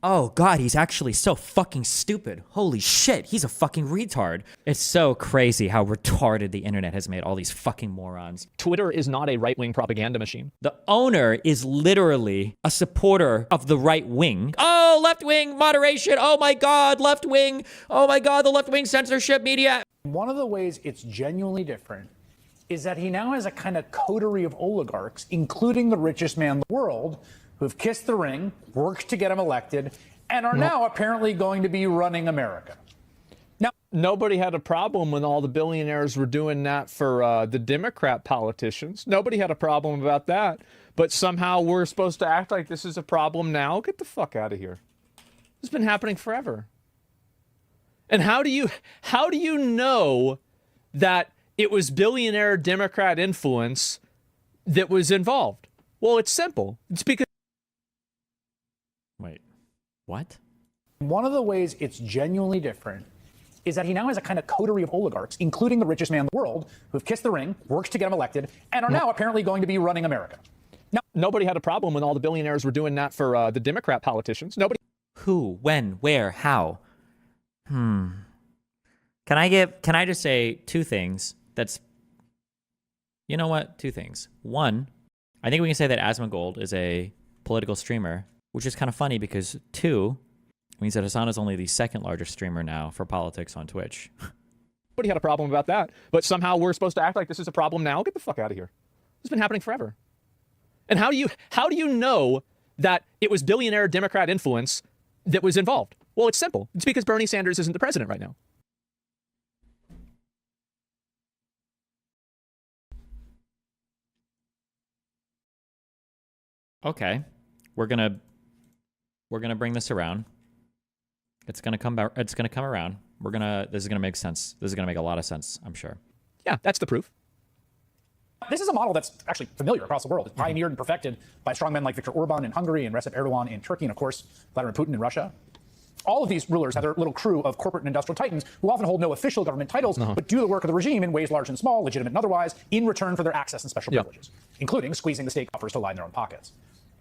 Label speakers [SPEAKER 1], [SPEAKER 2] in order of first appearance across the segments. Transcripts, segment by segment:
[SPEAKER 1] Oh God, he's actually so fucking stupid. Holy shit, he's a fucking retard. It's so crazy how retarded the internet has made all these fucking morons.
[SPEAKER 2] Twitter is not a right-wing propaganda machine.
[SPEAKER 1] The owner is literally a supporter of the right wing. Oh, left-wing moderation. Oh my God, left-wing. Oh my God, the left-wing censorship media.
[SPEAKER 3] One of the ways it's genuinely different is that he now has a kind of coterie of oligarchs, including the richest man in the world, who've kissed the ring, worked to get him elected, and are now apparently going to be running America. Now,
[SPEAKER 2] nobody had a problem when all the billionaires were doing that for the Democrat politicians. Nobody had a problem about that. But somehow we're supposed to act like this is a problem now? Get the fuck out of here. This has been happening forever. And how do you know that it was billionaire Democrat influence that was involved? Well, it's simple. It's because...
[SPEAKER 1] Wait, what?
[SPEAKER 3] One of the ways it's genuinely different is that he now has a kind of coterie of oligarchs, including the richest man in the world, who've kissed the ring, worked to get him elected, and are now apparently going to be running America. Now,
[SPEAKER 2] nobody had a problem when all the billionaires were doing that for the Democrat politicians. Nobody.
[SPEAKER 1] Who, when, where, how? Can I just say two things? You know what? Two things. One, I think we can say that Asmongold is a political streamer, which is kind of funny because two means that Hassan is only the second largest streamer now for politics on Twitch.
[SPEAKER 2] Nobody had a problem about that, but somehow we're supposed to act like this is a problem now? Get the fuck out of here. This has been happening forever. And how do you know that it was billionaire Democrat influence that was involved? Well, it's simple. It's because Bernie Sanders isn't the president right now.
[SPEAKER 1] Okay, we're gonna bring this around. It's gonna come around. This is gonna make sense. This is gonna make a lot of sense, I'm sure.
[SPEAKER 2] Yeah, that's the proof.
[SPEAKER 3] this is a model that's actually familiar across the world. It's pioneered and perfected by strongmen like Viktor Orban in Hungary and Recep Erdogan in Turkey, and of course, Vladimir Putin in Russia. All of these rulers have their little crew of corporate and industrial titans who often hold no official government titles, but do the work of the regime in ways large and small, legitimate and otherwise, in return for their access and special privileges, including squeezing the state coffers to line their own pockets.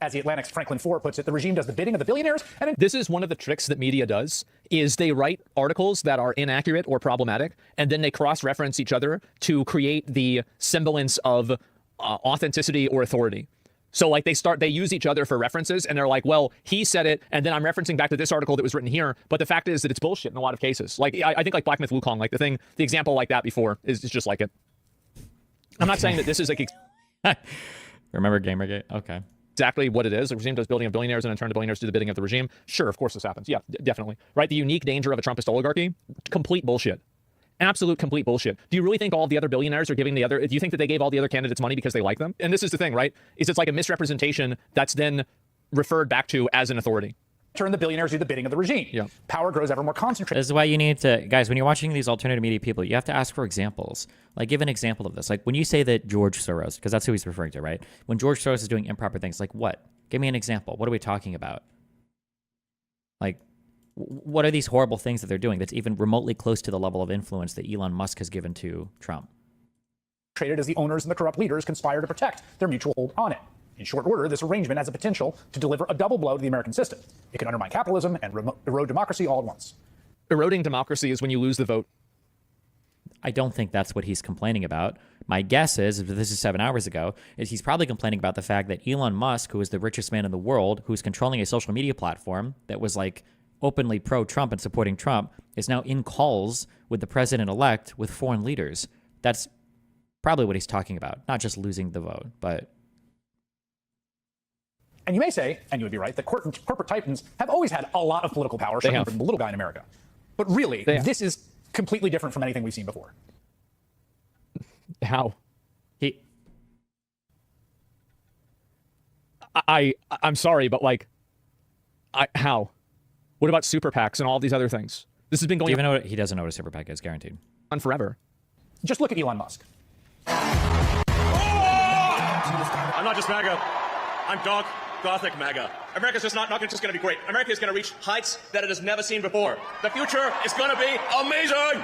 [SPEAKER 3] As the Atlantic's Franklin Foer puts it, the regime does the bidding of the billionaires. And
[SPEAKER 2] this is one of the tricks that media does, is they write articles that are inaccurate or problematic, and then they cross-reference each other to create the semblance of authenticity or authority. So like they use each other for references, and they're like, well, he said it, and then I'm referencing back to this article that was written here. But the fact is that it's bullshit in a lot of cases. Like I think like Black Myth Wukong, like the example like that before is just like it. I'm not saying that this is like
[SPEAKER 1] remember Gamergate? Okay.
[SPEAKER 2] Exactly what it is. The regime does building of billionaires, and in turn the billionaires do the bidding of the regime. Sure, of course this happens. Yeah, definitely. Right? The unique danger of a Trumpist oligarchy, complete bullshit. Absolute complete bullshit. Do you really think all the other billionaires are giving the other, do you think that they gave all the other candidates money because they like them? And this is the thing, right? Is it's like a misrepresentation that's then referred back to as an authority.
[SPEAKER 3] Turn the billionaires do the bidding of the regime.
[SPEAKER 2] Yeah.
[SPEAKER 3] Power grows ever more concentrated.
[SPEAKER 1] This is why you need to, guys, when you're watching these alternative media people, you have to ask for examples. Like, give an example of this. Like, when you say that George Soros, because that's who he's referring to, right? When George Soros is doing improper things, like what? Give me an example. What are we talking about? Like, what are these horrible things that they're doing that's even remotely close to the level of influence that Elon Musk has given to Trump?
[SPEAKER 3] Traded as the owners and the corrupt leaders conspire to protect their mutual hold on it. In short order, this arrangement has a potential to deliver a double blow to the American system. It can undermine capitalism and erode democracy all at once.
[SPEAKER 2] Eroding democracy is when you lose the vote.
[SPEAKER 1] I don't think that's what he's complaining about. My guess is, if this is 7 hours ago, is he's probably complaining about the fact that Elon Musk, who is the richest man in the world, who's controlling a social media platform that was like openly pro-Trump and supporting Trump, is now in calls with the president-elect with foreign leaders. That's probably what he's talking about, not just losing the vote, but...
[SPEAKER 3] And you may say, and you would be right, that corporate titans have always had a lot of political power, showing from the little guy in America. But really, this is completely different from anything we've seen before.
[SPEAKER 2] How? I'm sorry, but like, how? What about super PACs and all these other things? This has been going on.
[SPEAKER 1] He doesn't know what a super PAC is, guaranteed.
[SPEAKER 2] On forever.
[SPEAKER 3] Just look at Elon Musk.
[SPEAKER 4] I'm not just MAGA. I'm dark, gothic MAGA. America's just not just going to be great. America is going to reach heights that it has never seen before. The future is going to be amazing.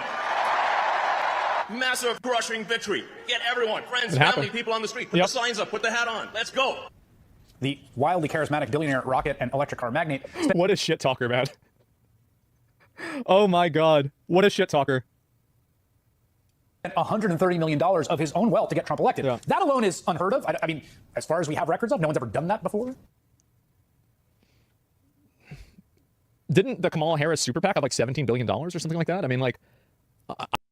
[SPEAKER 4] Massive, crushing victory. Get everyone, friends, family, people on the street. Put the signs up, put the hat on. Let's go.
[SPEAKER 3] the wildly charismatic billionaire rocket and electric car magnate, spent
[SPEAKER 2] What a shit talker, man. Oh my God. What a shit talker.
[SPEAKER 3] $130 million of his own wealth to get Trump elected.
[SPEAKER 2] Yeah.
[SPEAKER 3] That alone is unheard of. I mean, as far as we have records of, no one's ever done that before.
[SPEAKER 2] Didn't the Kamala Harris super PAC have like $17 billion or something like that? I mean, like,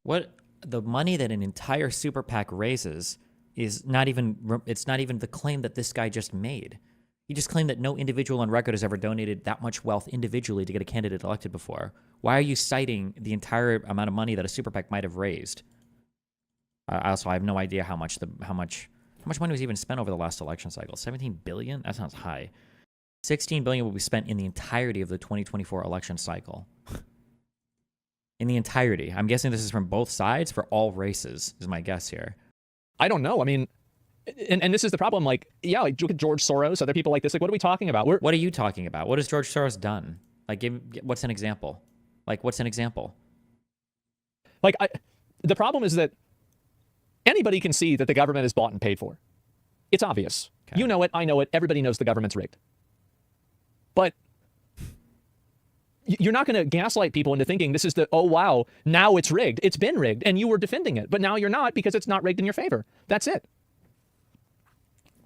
[SPEAKER 1] What the money that an entire super PAC raises is not even, it's not even the claim that this guy just made. He just claimed that no individual on record has ever donated that much wealth individually to get a candidate elected before. Why are you citing the entire amount of money that a super PAC might have raised? Also, I have no idea how much money was even spent over the last election cycle. 17 billion? That sounds high. 16 billion will be spent in the entirety of the 2024 election cycle. In the entirety. I'm guessing this is from both sides for all races, is my guess here.
[SPEAKER 2] I don't know. I mean, and this is the problem. Like, yeah, like look at George Soros, other people like this. Like, what are we talking about?
[SPEAKER 1] What are you talking about? What has George Soros done? Like, what's an example? Like, what's an example?
[SPEAKER 2] Like, the problem is that anybody can see that the government is bought and paid for. It's obvious.
[SPEAKER 1] Okay.
[SPEAKER 2] You know it. I know it. Everybody knows the government's rigged. But you're not going to gaslight people into thinking this is oh, wow, now it's rigged. It's been rigged, and you were defending it. But now you're not because it's not rigged in your favor. That's it.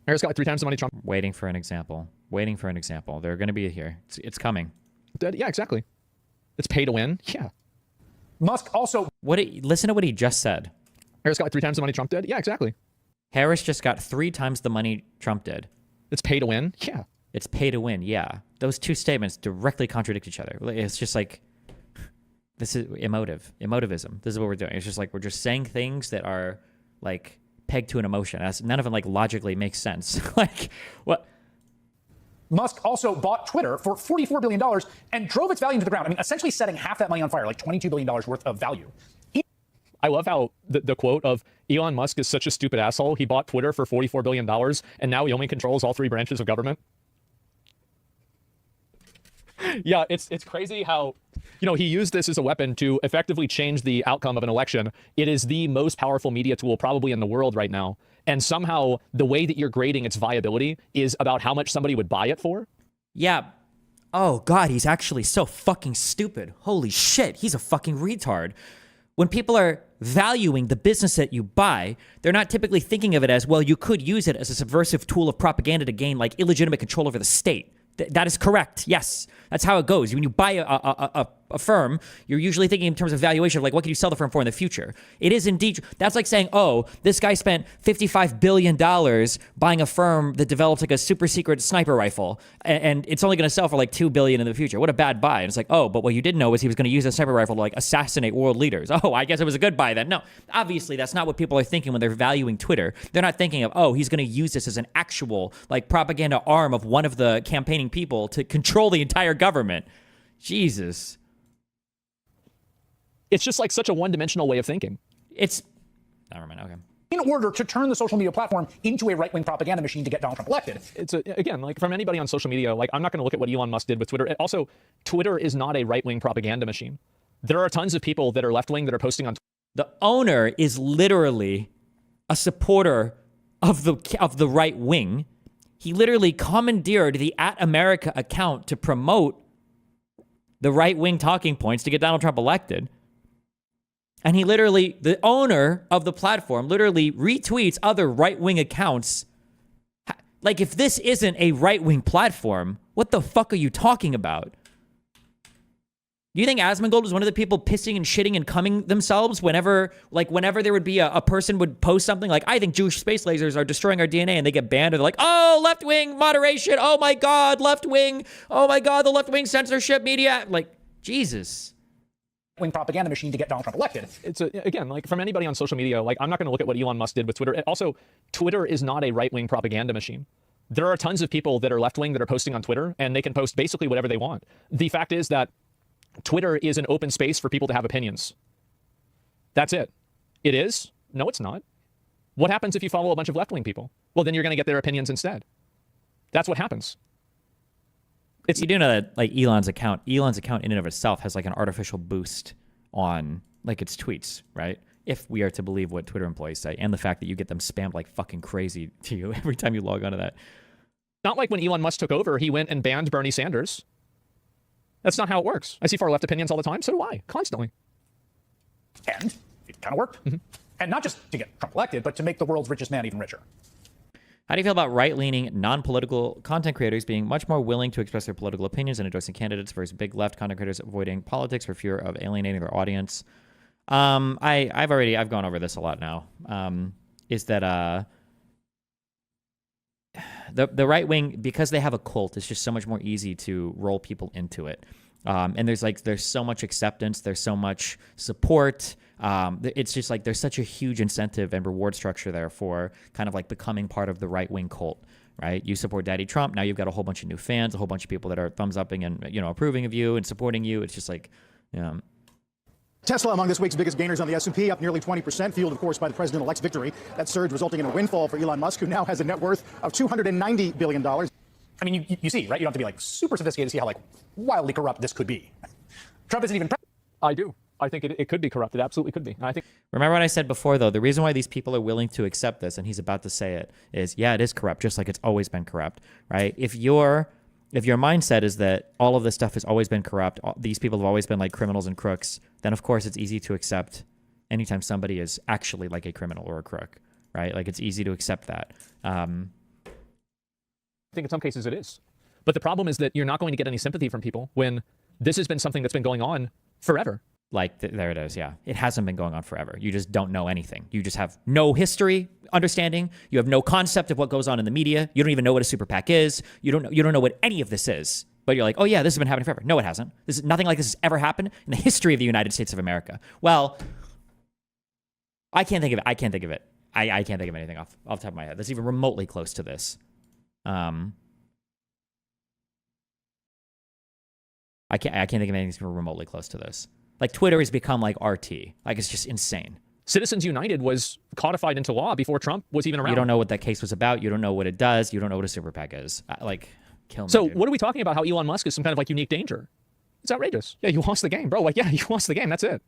[SPEAKER 2] Harris got like 3 times the money Trump.
[SPEAKER 1] Waiting for an example. Waiting for an example. They're going to be here. It's coming.
[SPEAKER 2] Yeah, exactly. It's pay to win. Yeah.
[SPEAKER 3] Musk also...
[SPEAKER 1] Listen to what he just said.
[SPEAKER 2] Harris got like 3 times the money Trump did. Yeah, exactly.
[SPEAKER 1] Harris just got 3 times the money Trump did.
[SPEAKER 2] It's pay to win. Yeah.
[SPEAKER 1] It's pay to win. Yeah. Those two statements directly contradict each other. It's just like, this is emotivism. This is what we're doing. It's just like, we're just saying things that are like pegged to an emotion. None of them like logically makes sense. Like, what?
[SPEAKER 3] Musk also bought Twitter for $44 billion and drove its value to the ground. I mean, essentially setting half that money on fire, like $22 billion worth of value.
[SPEAKER 2] I love how the quote of Elon Musk is such a stupid asshole. He bought Twitter for $44 billion, and now he only controls all 3 branches of government. Yeah, it's crazy how, he used this as a weapon to effectively change the outcome of an election. It is the most powerful media tool probably in the world right now. And somehow the way that you're grading its viability is about how much somebody would buy it for.
[SPEAKER 1] Yeah. Oh, God, he's actually so fucking stupid. Holy shit, he's a fucking retard. When people are valuing the business that you buy, they're not typically thinking of it as, well, you could use it as a subversive tool of propaganda to gain like illegitimate control over the state. That is correct. Yes, that's how it goes. When you buy a firm, you're usually thinking in terms of valuation of like, what can you sell the firm for in the future? It is indeed. That's like saying, oh, this guy spent $55 billion buying a firm that develops like a super secret sniper rifle, and it's only going to sell for like $2 billion in the future. What a bad buy. And it's like, oh, but what you didn't know was he was going to use a sniper rifle to like assassinate world leaders. Oh, I guess it was a good buy then. No, obviously that's not what people are thinking when they're valuing Twitter. They're not thinking of, oh, he's going to use this as an actual like propaganda arm of one of the campaigning people to control the entire government. Jesus.
[SPEAKER 2] It's just like such a one-dimensional way of thinking.
[SPEAKER 1] Never mind. Okay.
[SPEAKER 3] In order to turn the social media platform into a right-wing propaganda machine to get Donald Trump elected.
[SPEAKER 2] Again, like from anybody on social media, like I'm not going to look at what Elon Musk did with Twitter. Also, Twitter is not a right-wing propaganda machine. There are tons of people that are left-wing that are posting on.
[SPEAKER 1] The owner is literally a supporter of the right wing. He literally commandeered the @America account to promote the right-wing talking points to get Donald Trump elected. And he literally, the owner of the platform, literally retweets other right-wing accounts. Like, if this isn't a right-wing platform, what the fuck are you talking about? Do you think Asmongold was one of the people pissing and shitting and cumming themselves whenever there would be a person would post something like, I think Jewish space lasers are destroying our DNA, and they get banned, or they're like, oh, left-wing moderation, oh my God, left-wing, oh my God, the left-wing censorship media, like, Jesus.
[SPEAKER 3] Wing propaganda machine to get Donald Trump elected.
[SPEAKER 2] Again, like from anybody on social media, like I'm not going to look at what Elon Musk did with Twitter. Also, Twitter is not a right-wing propaganda machine. There are tons of people that are left-wing that are posting on Twitter, and they can post basically whatever they want. The fact is that Twitter is an open space for people to have opinions. That's it. It is? No, it's not. What happens if you follow a bunch of left-wing people? Well, then you're going to get their opinions instead. That's what happens.
[SPEAKER 1] You do know that like Elon's account in and of itself has like an artificial boost on like its tweets, right? If we are to believe what Twitter employees say, and the fact that you get them spammed like fucking crazy to you every time you log onto that.
[SPEAKER 2] Not like when Elon Musk took over, he went and banned Bernie Sanders. That's not how it works. I see far left opinions all the time. So do I, constantly.
[SPEAKER 3] And it kind of worked. And not just to get Trump elected, but to make the world's richest man even richer.
[SPEAKER 1] How do you feel about right-leaning, non-political content creators being much more willing to express their political opinions and endorsing candidates versus big left content creators avoiding politics for fear of alienating their audience? I've gone over this a lot now. Is that the right wing, because they have a cult, it's just so much more easy to roll people into it. And there's so much acceptance, there's so much support. It's just like there's such a huge incentive and reward structure there for kind of like becoming part of the right wing cult, right? You support Daddy Trump, now you've got a whole bunch of new fans, a whole bunch of people that are thumbs upping and approving of you and supporting you. It's just like,
[SPEAKER 5] Tesla among this week's biggest gainers on the S&P, up nearly 20%, fueled, of course, by the president-elect's victory. That surge resulting in a windfall for Elon Musk, who now has a net worth of $290 billion.
[SPEAKER 3] I mean, you see, right? You don't have to be like super sophisticated to see how like wildly corrupt this could be. Trump isn't even.
[SPEAKER 2] I do. I think it could be corrupt. It absolutely could be. And I think.
[SPEAKER 1] Remember what I said before, though? The reason why these people are willing to accept this, and he's about to say it, is yeah, it is corrupt, just like it's always been corrupt, right? If your mindset is that all of this stuff has always been corrupt, these people have always been like criminals and crooks, then of course it's easy to accept anytime somebody is actually like a criminal or a crook, right? Like it's easy to accept that.
[SPEAKER 2] I think in some cases it is. But the problem is that you're not going to get any sympathy from people when this has been something that's been going on forever.
[SPEAKER 1] Like, there it is, yeah. It hasn't been going on forever. You just don't know anything. You just have no history understanding. You have no concept of what goes on in the media. You don't even know what a super PAC is. You don't know what any of this is. But you're like, oh yeah, this has been happening forever. No, it hasn't. Nothing like this has ever happened in the history of the United States of America. Well, I can't think of it. I can't think of anything off the top of my head that's even remotely close to this. I can't think of anything that's even remotely close to this. Like Twitter has become like RT. Like it's just insane.
[SPEAKER 2] Citizens United was codified into law before Trump was even around.
[SPEAKER 1] You don't know what that case was about. You don't know what it does. You don't know what a super PAC is. Kill me.
[SPEAKER 2] So
[SPEAKER 1] dude.
[SPEAKER 2] What are we talking about? How Elon Musk is some kind of like unique danger? It's outrageous. Yeah, you lost the game, bro. Like, yeah, you lost the game. That's it.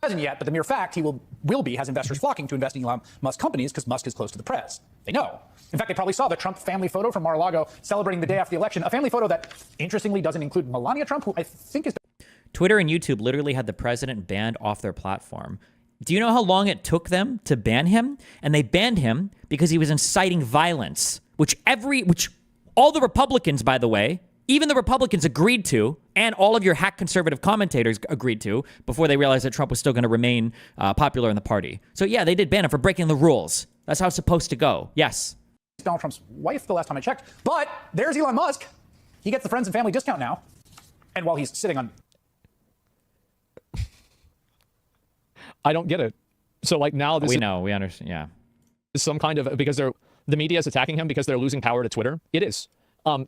[SPEAKER 3] Hasn't yet, but the mere fact he will be has investors flocking to invest in Elon Musk companies because Musk is close to the press. They know. In fact, they probably saw the Trump family photo from Mar-a-Lago celebrating the day after the election, a family photo that, interestingly, doesn't include Melania Trump, who I think is...
[SPEAKER 1] Twitter and YouTube literally had the president banned off their platform. Do you know how long it took them to ban him? And they banned him because he was inciting violence, which all the Republicans, by the way, even the Republicans agreed to, and all of your hack conservative commentators agreed to before they realized that Trump was still going to remain popular in the party. So yeah, they did ban him for breaking the rules. That's how it's supposed to go. Yes.
[SPEAKER 3] Donald Trump's wife the last time I checked. But there's Elon Musk. He gets the friends and family discount now. And while he's sitting on...
[SPEAKER 2] I don't get it. So like now this
[SPEAKER 1] we know, we understand, yeah.
[SPEAKER 2] Is some kind of, because the media is attacking him because they're losing power to Twitter. It is.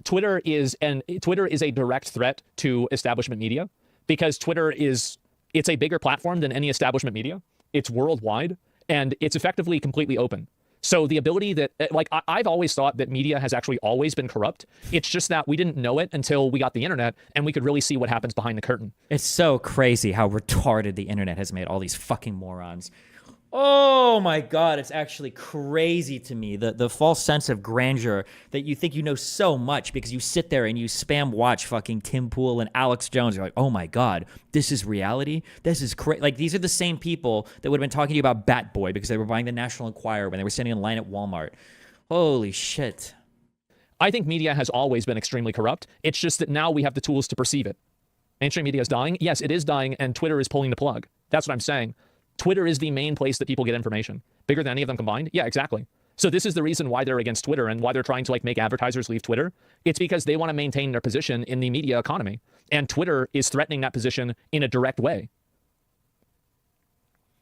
[SPEAKER 2] Twitter is a direct threat to establishment media because it's a bigger platform than any establishment media. It's worldwide and it's effectively completely open. So the ability that, like, I've always thought that media has actually always been corrupt. It's just that we didn't know it until we got the internet and we could really see what happens behind the curtain.
[SPEAKER 1] It's so crazy how retarded the internet has made all these fucking morons. Oh my God, it's actually crazy to me. The false sense of grandeur that you think you know so much because you sit there and you spam watch fucking Tim Pool and Alex Jones. You're like, oh my God, this is reality? This is crazy. Like, these are the same people that would have been talking to you about Bat Boy because they were buying the National Enquirer when they were standing in line at Walmart. Holy shit.
[SPEAKER 2] I think media has always been extremely corrupt. It's just that now we have the tools to perceive it. Mainstream media is dying. Yes, it is dying, and Twitter is pulling the plug. That's what I'm saying. Twitter is the main place that people get information. Bigger than any of them combined? Yeah, exactly. So this is the reason why they're against Twitter and why they're trying to like make advertisers leave Twitter. It's because they want to maintain their position in the media economy. And Twitter is threatening that position in a direct way.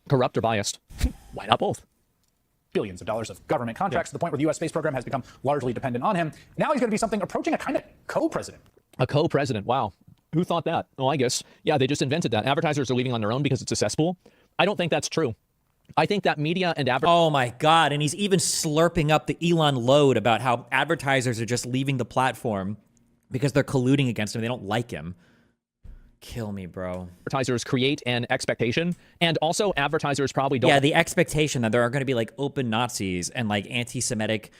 [SPEAKER 2] Corrupt or biased? Why not both?
[SPEAKER 3] Billions of dollars of government contracts to the point where the U.S. space program has become largely dependent on him. Now he's going to be something approaching a kind of co-president.
[SPEAKER 2] A co-president. Wow. Who thought that? Oh, I guess. Yeah, they just invented that. Advertisers are leaving on their own because it's a cesspool. I don't think that's true. I think that media and
[SPEAKER 1] oh my God. And he's even slurping up the Elon load about how advertisers are just leaving the platform because they're colluding against him. They don't like him. Kill me, bro.
[SPEAKER 2] Advertisers create an expectation, and also advertisers probably don't.
[SPEAKER 1] Yeah, the expectation that there are going to be like open Nazis and like anti-Semitic,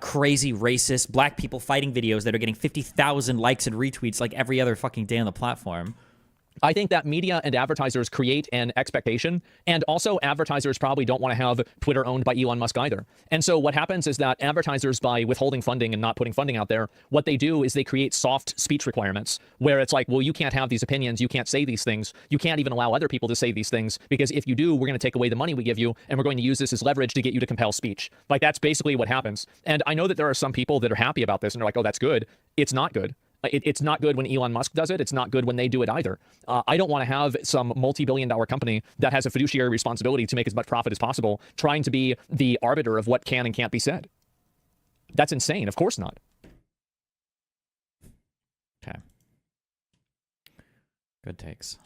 [SPEAKER 1] crazy racist black people fighting videos that are getting 50,000 likes and retweets like every other fucking day on the platform.
[SPEAKER 2] I think that media and advertisers create an expectation, and also advertisers probably don't want to have Twitter owned by Elon Musk either. And so what happens is that advertisers, by withholding funding and not putting funding out there, what they do is they create soft speech requirements where it's like, well, you can't have these opinions, you can't say these things, you can't even allow other people to say these things, because if you do, we're going to take away the money we give you, and we're going to use this as leverage to get you to compel speech. Like, that's basically what happens. And I know that there are some people that are happy about this and they're like, oh, that's good. It's not good. It's not good when Elon Musk does it. It's not good when they do it either. I don't want to have some multi-billion-dollar company that has a fiduciary responsibility to make as much profit as possible trying to be the arbiter of what can and can't be said. That's insane. Of course not.
[SPEAKER 1] Okay. Good takes.